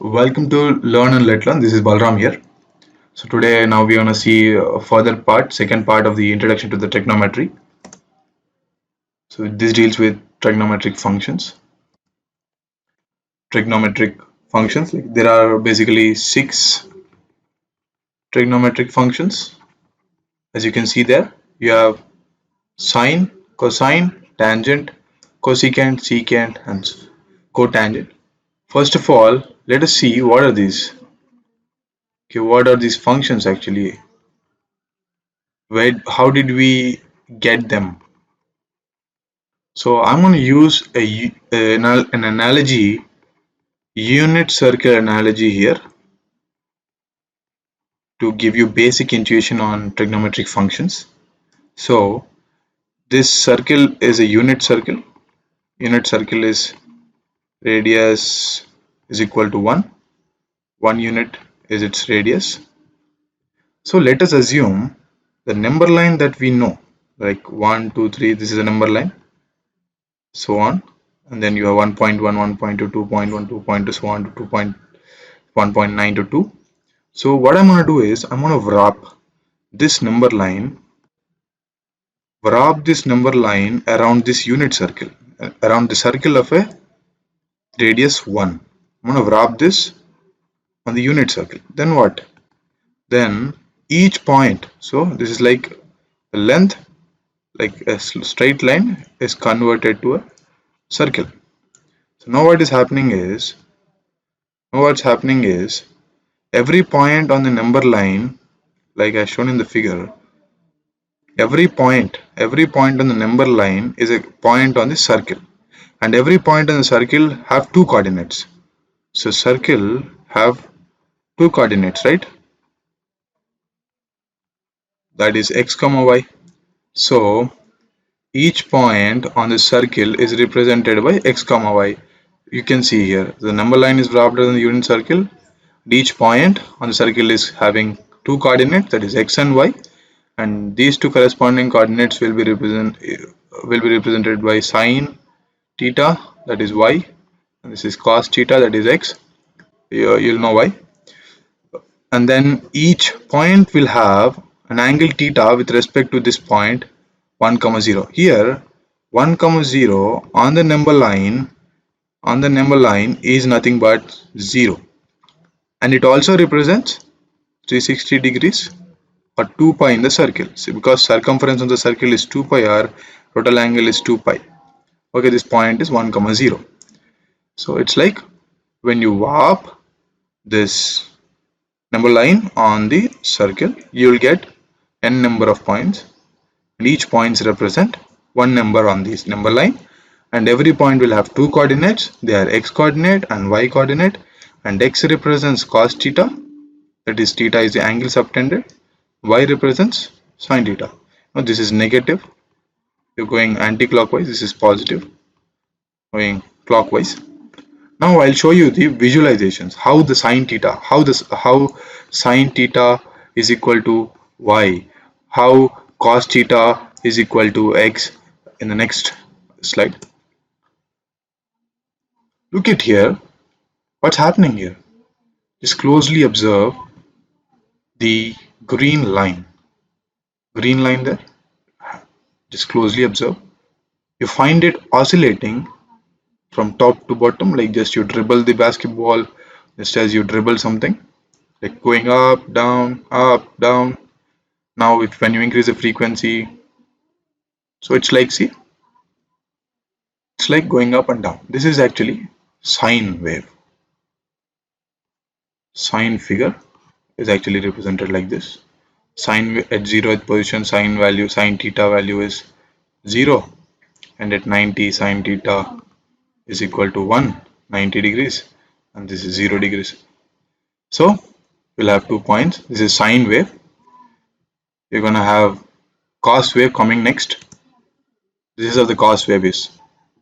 Welcome to Learn and Let Learn. This is Balram here. So today now we're gonna see a further part, second part of the introduction to the trigonometry. So this deals with trigonometric functions. Trigonometric functions, like there are basically 6 trigonometric functions. As you can see there, you have sine, cosine, tangent, cosecant, secant, and cotangent. First of all, let us see what are these. Okay, what are these functions actually? How did we get them? So I'm going to use an analogy, unit circle analogy here to give you basic intuition on trigonometric functions. So this circle is a unit circle. Unit circle is radius is equal to 1. 1 unit is its radius. So let us assume the number line that we know, like 1, 2, 3, this is a number line, so on. And then you have 1.1, 1.2, 2.1, 2.2, so on to 2.1.9 to 2. So what I'm going to do is I'm going to wrap this number line around this unit circle, around the circle of a radius 1. I'm going to wrap this on the unit circle. Then what? Then each point, so this is like a length, like a straight line is converted to a circle. So now what's happening is every point on the number line, like as shown in the figure, every point on the number line is a point on the circle, and every point on the circle have two coordinates. So circle have two coordinates, right? That is x comma y. So each point on the circle is represented by x comma y. You can see here the number line is wrapped around the unit circle. Each point on the circle is having two coordinates, that is x and y, and these two corresponding coordinates will be represented by sine theta, that is y, and this is cos theta, that is x. You'll know why. And then each point will have an angle theta with respect to this point 1 comma 0. Here 1 comma 0 on the number line is nothing but 0, and it also represents 360 degrees or 2 pi in the circle. So because circumference of the circle is 2 pi r, total angle is 2 pi. Okay, this point is 1 comma 0. So it's like when you warp this number line on the circle, you will get n number of points, and each points represent one number on this number line, and every point will have two coordinates. They are x coordinate and y coordinate, and x represents cos theta, that is theta is the angle subtended, y represents sine theta. Now this is negative, you're going anti-clockwise, this is positive, going clockwise. Now I'll show you the visualizations, how sine theta is equal to y, how cos theta is equal to x in the next slide. Look at here, what's happening here? Just closely observe the green line there. Just closely observe. You find it oscillating from top to bottom, like just you dribble the basketball, just as you dribble something, like going up, down, up, down. Now when you increase the frequency, so it's like, see, it's like going up and down. This is actually sine wave. Sine figure is actually represented like this. Sine at 0th position, sine theta value is 0, and at 90 sine theta is equal to 90 degrees, and this is 0 degrees. So we'll have 2 points. This is sine wave. You're gonna have cos wave coming next. This is how the cos wave is.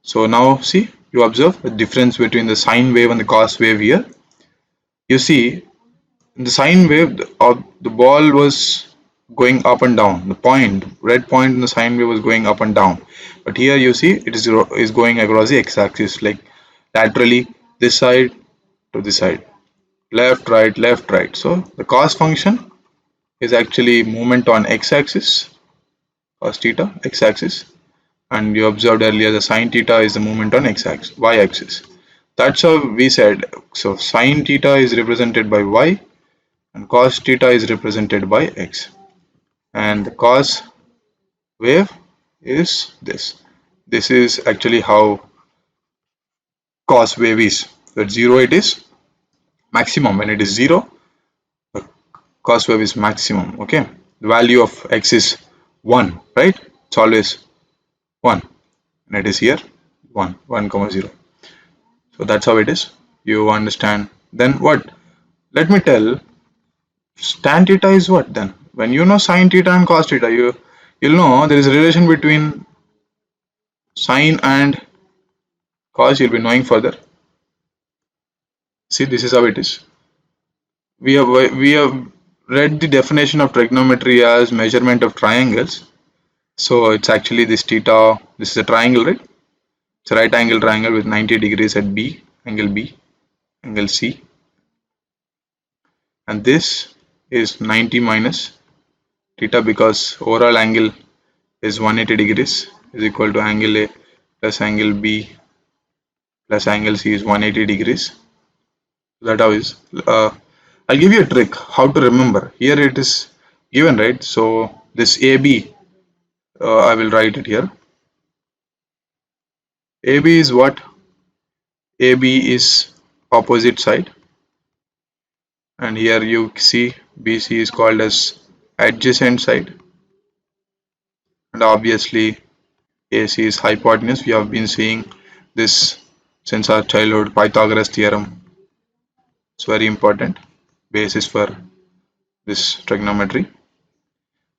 So now see, you observe the difference between the sine wave and the cos wave here. You see, in the sine wave, the ball was going up and down. The red point in the sine wave was going up and down. But here you see it is going across the x-axis, like laterally, this side to this side. left, right. So the cos function is actually movement on x-axis, cos theta, x-axis, and you observed earlier the sine theta is the movement on x-axis, y-axis. That's how we said. So sine theta is represented by y and cos theta is represented by x. And the cos wave is this. This is actually how cos wave is. So at 0 it is maximum. When it is 0, the cos wave is maximum. Okay. The value of x is 1, right? It's always 1. And it is here 1, 1 comma 0. So that's how it is. You understand. Then what? Let me tell. Tan theta is what then? When you know sine theta and cos theta, you'll know there is a relation between sine and cos. You'll be knowing further. See, this is how it is. We have read the definition of trigonometry as measurement of triangles. So it's actually this theta. This is a triangle, right? It's a right angle triangle with 90 degrees at B, angle C, and this is 90 minus theta because overall angle is 180 degrees is equal to angle A plus angle B plus angle C is 180 degrees. That how is. I'll give you a trick how to remember. Here it is given, right? So this AB, I will write it here. AB is what? AB is opposite side, and here you see BC is called as adjacent side, and obviously AC is hypotenuse. We have been seeing this since our childhood. Pythagoras theorem. It's very important basis for this trigonometry.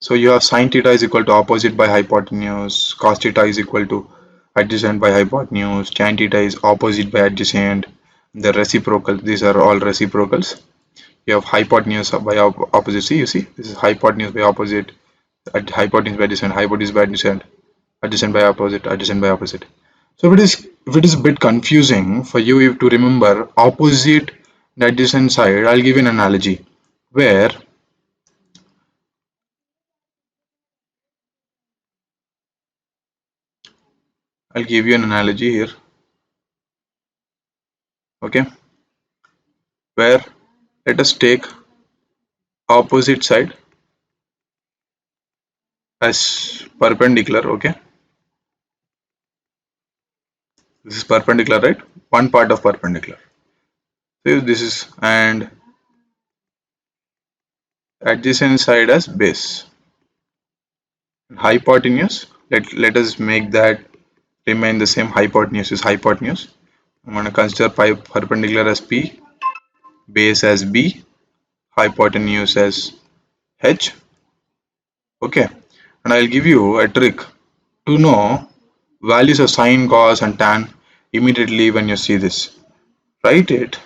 So you have sine theta is equal to opposite by hypotenuse, cos theta is equal to adjacent by hypotenuse, tan theta is opposite by adjacent, the reciprocal, these are all reciprocals. You have hypotenuse by opposite. See, you see, this is hypotenuse by opposite, hypotenuse by adjacent, hypotenuse by adjacent, adjacent by opposite, adjacent by opposite. So if it is a bit confusing for you to remember opposite and adjacent side, I'll give you an analogy where I'll give you an analogy here, okay, where let us take opposite side as perpendicular, okay, this is perpendicular, right, one part of perpendicular, so this is, and adjacent side as base, hypotenuse, let us make that remain the same, hypotenuse is hypotenuse. I'm going to consider perpendicular as P, base as B, hypotenuse as H, okay, and I'll give you a trick to know values of sine, cos and tan immediately when you see this. Write it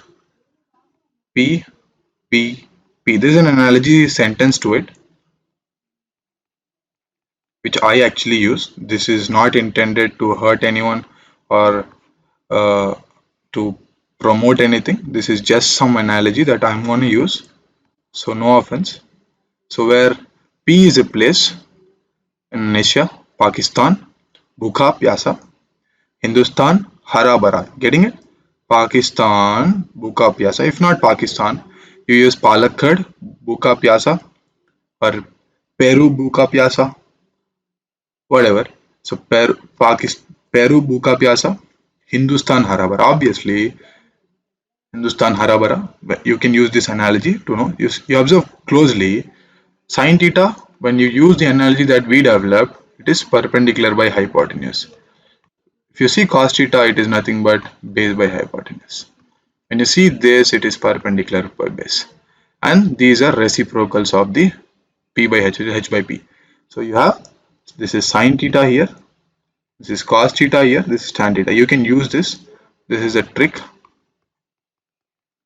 P, P, P. There is an analogy sentence to it which I actually use. This is not intended to hurt anyone or to promote anything. This is just some analogy that I'm going to use. So no offense. So where P is a place in Asia, Pakistan, Bukha Pyasa, Hindustan, Hara Bhara. Getting it? Pakistan, Bukha Pyasa. If not Pakistan, you use Palakkad, Bukha Pyasa, or Peru, Bukha Pyasa, whatever. So Peru, Bukha Pyasa, Hindustan, Hara Bhara. Obviously, Hindustan, Hara Bhara. You can use this analogy to know. You observe closely. Sine theta, when you use the analogy that we developed, it is perpendicular by hypotenuse. If you see cos theta, it is nothing but base by hypotenuse. When you see this, it is perpendicular by base. And these are reciprocals of the P by H, H by P. So you have, this is sine theta here, this is cos theta here, this is tan theta. You can use this. This is a trick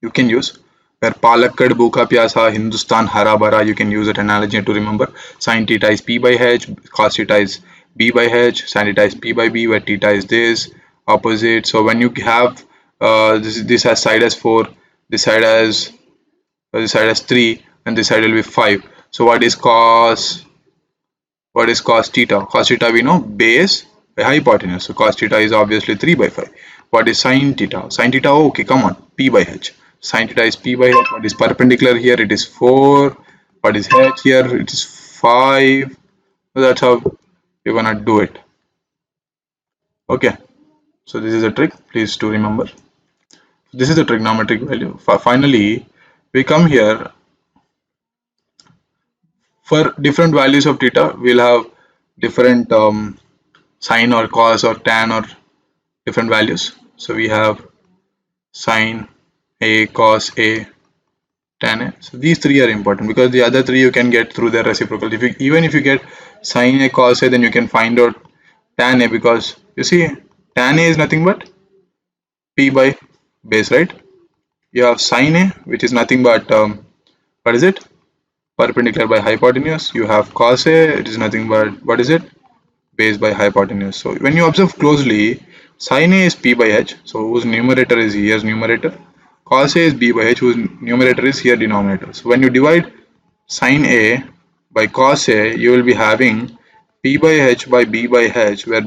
you can use. Where Palakkad, Bukha Pyasa, Hindustan, Hara Bhara, you can use that analogy to remember. Sine theta is P by H, cos theta is B by H, sin theta is P by B, where theta is this, opposite. So when you have this has side as 4, this side as So this side has 3 and this side will be 5. So what is cos theta? Cos theta we know, base by hypotenuse. So cos theta is obviously 3 by 5. What is sin theta? Sin theta, okay, come on, p by h. Sin theta is p by h. What is perpendicular here? It is 4. What is h here? It is 5. So that's how you're gonna do it. Okay, so this is a trick, please to remember. This is the trigonometric value. Finally, we come here. For different values of theta, we'll have different sine or cos or tan or different values. So we have sine A, cos A, tan A. So these three are important because the other three you can get through their reciprocal. Even if you get sine A, cos A, then you can find out tan A, because you see tan A is nothing but p by base, right? You have sine A, which is nothing but what is it? Perpendicular by hypotenuse. You have cos A, it is nothing but what is it? Base by hypotenuse. So when you observe closely, sin A is p by h, so whose numerator is here's numerator. Cos A is b by h, whose numerator is here denominator. So when you divide sin A by cos A, you will be having p by h by b by h, where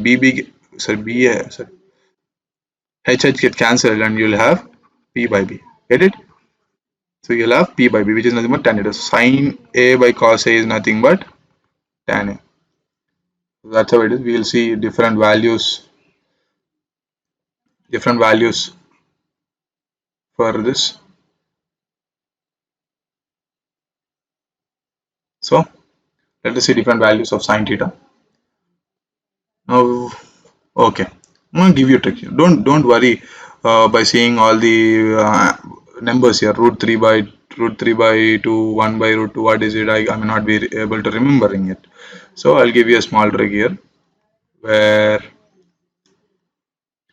h get cancelled and you will have p by b. Get it? So you'll have p by b, which is nothing but tan theta. Sin A by cos A is nothing but tan A. So that's how it is. We will see different values for this. So let us see different values of sine theta. Now, okay, I'm going to give you a trick here. Don't worry by seeing all the numbers here. Root 3 by 2, 1 by root 2. What is it? I may not be able to remembering it. So I'll give you a small trick here, where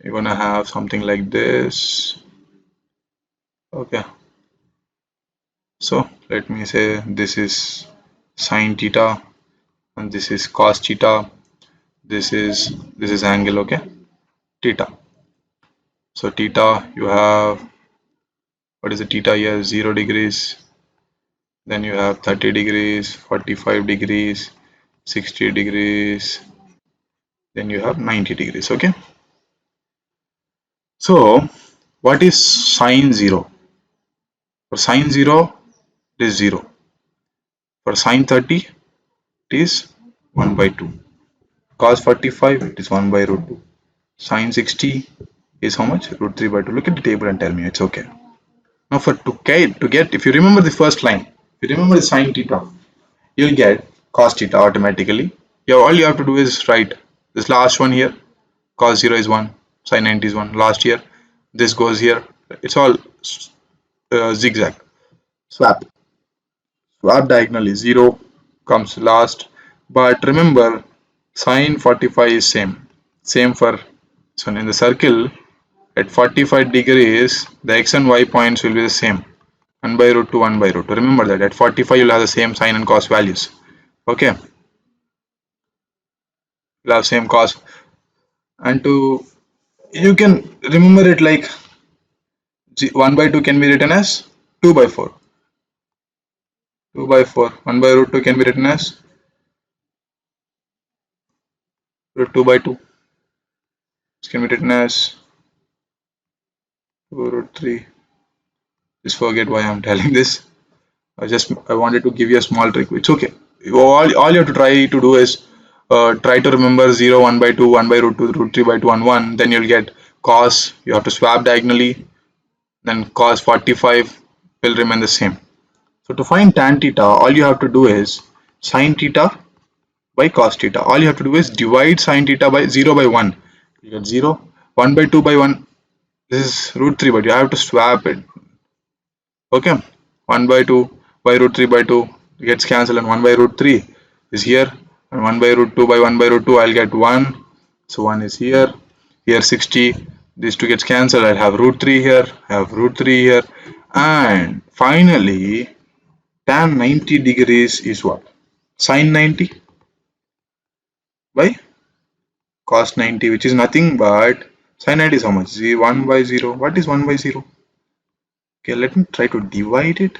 you're gonna have something like this. Okay. So let me say this is sine theta and this is cos theta. This is angle, okay, theta. So theta, you have, what is the theta here? 0 degrees. Then you have 30 degrees, 45 degrees, 60 degrees. Then you have 90 degrees. Okay. So what is sine 0? For sine 0, it is 0. For sine 30, it is 1 by 2. Cos 45, it is 1 by root 2. Sine 60 is how much? Root 3 by 2. Look at the table and tell me it's okay. Now to get, if you remember the first line, if you remember the sine theta, you'll get cos theta automatically. All you have to do is write this last one here. Cos 0 is 1, sin 90 is 1. Last here, this goes here. It's all zigzag. Swap diagonally. 0 comes last. But remember, sin 45 is same for, so in the circle at 45 degrees, the x and y points will be the same. 1 by root 2, 1 by root 2. Remember that at 45 you'll have the same sine and cos values. Okay, you'll have same cos, and you can remember it like 1 by 2 can be written as 2 by 4. 2 by 4. 1 by root 2 can be written as root 2 by 2. This can be written as 2 root 3. Just forget why I'm telling this. I wanted to give you a small trick. It's okay. All you have to try to do is try to remember 0, 1 by 2, 1 by root 2, root 3 by 2, and 1. Then you'll get cos. You have to swap diagonally. Then cos 45 will remain the same. So to find tan theta, all you have to do is sin theta by cos theta. All you have to do is divide sin theta by 0 by 1. You get 0. 1 by 2 by 1. This is root 3, but you have to swap it. Okay. 1 by 2 by root 3 by 2 gets cancelled, and 1 by root 3 is here, and 1 by root 2 by 1 by root 2 I'll get 1. So 1 is here. Here 60. These two gets cancelled. I'll have root 3 here. I have root 3 here. And finally, tan 90 degrees is what? Sin 90 by cos 90, which is nothing but sin 90 is how much? 1 by 0. What is 1 by 0? Okay, let me try to divide it.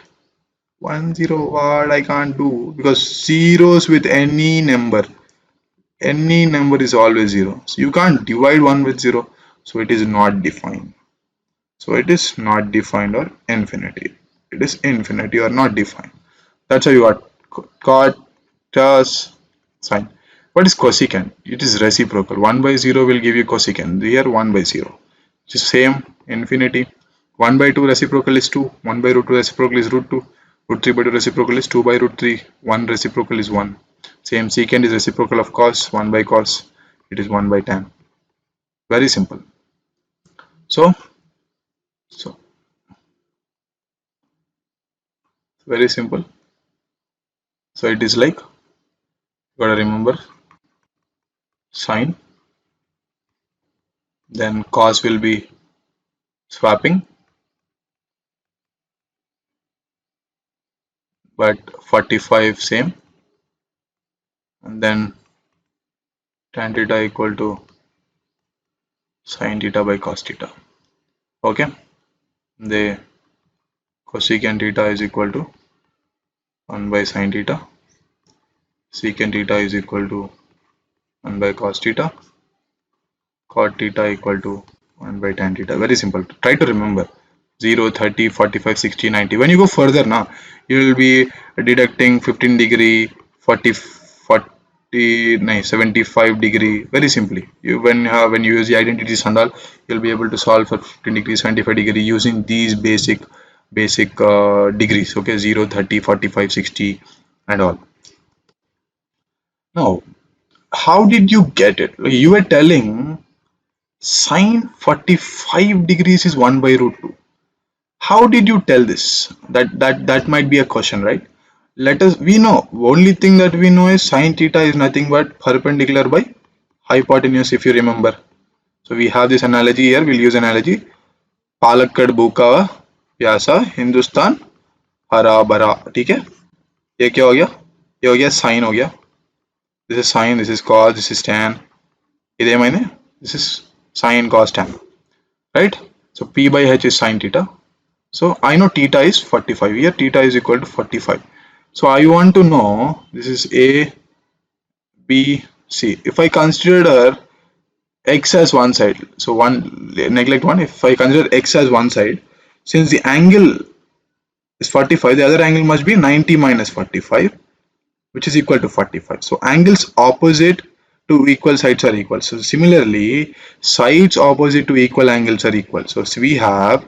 1 0, what I can't do, because zeros with any number is always 0, so you can't divide 1 with 0, so it is not defined. So it is not defined or infinity. It is infinity or not defined. That's how you got cos sine. What is cosecant? It is reciprocal. 1 by 0 will give you cosecant. Here 1 by 0. Which is same, infinity. 1 by 2 reciprocal is 2. 1 by root 2 reciprocal is root 2. Root 3 by 2 reciprocal is 2 by root 3. 1 reciprocal is 1. Same, secant is reciprocal of cos. 1 by cos. It is 1 by tan. Very simple. So very simple. So it is like, gotta remember, sine, then cos will be swapping, but 45 same, and then tan theta equal to sine theta by cos theta. Okay, the cosecant theta is equal to 1 by sine theta, secant theta is equal to 1 by cos theta, cot theta equal to 1 by tan theta. Very simple. Try to remember 0, 30, 45, 60, 90. When you go further now, you will be deducting 15 degree, 40, 40, no, 75 degree. Very simply, when you use the identities and all, you'll be able to solve for 15 degree, 75 degree using these basic degrees. Okay, 0, 30, 45, 60 and all. Now, how did you get it? You were telling sine 45 degrees is 1 by root 2. How did you tell this? That might be a question, right? We know, only thing that we know is sine theta is nothing but perpendicular by hypotenuse, if you remember. So we have this analogy here. We'll use analogy. Palakkad भूखा प्यासा हिंदुस्तान हरा भरा. ठीक है, ये क्या हो गया? ये हो गया साइन हो गया. This is sine, this is cos, this is tan. इधे मैंने, this is sine cos tan, right? So P by H is sine theta. So I know theta is 45. Here theta is equal to 45. So I want to know, this is A, B, C. If I consider x as one side, so neglect one. If I consider x as one side, since the angle is 45, the other angle must be 90 minus 45, which is equal to 45. So angles opposite to equal sides are equal. So similarly, sides opposite to equal angles are equal. So we have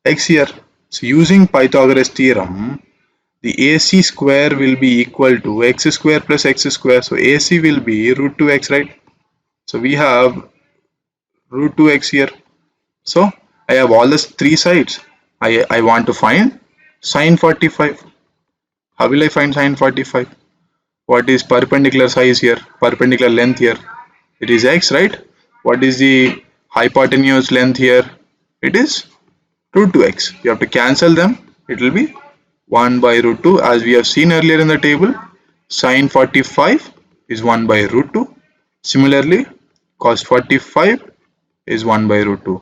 x here. So using Pythagoras theorem, the AC square will be equal to x square plus x square. So AC will be root 2x, right? So we have root 2x here. So I have all the three sides. I want to find sine 45. How will I find sine 45? What is perpendicular size here? Perpendicular length here? It is x, right? What is the hypotenuse length here? It is root 2x. You have to cancel them. It will be 1 by root 2. As we have seen earlier in the table, sine 45 is 1 by root 2. Similarly, cos 45 is 1 by root 2.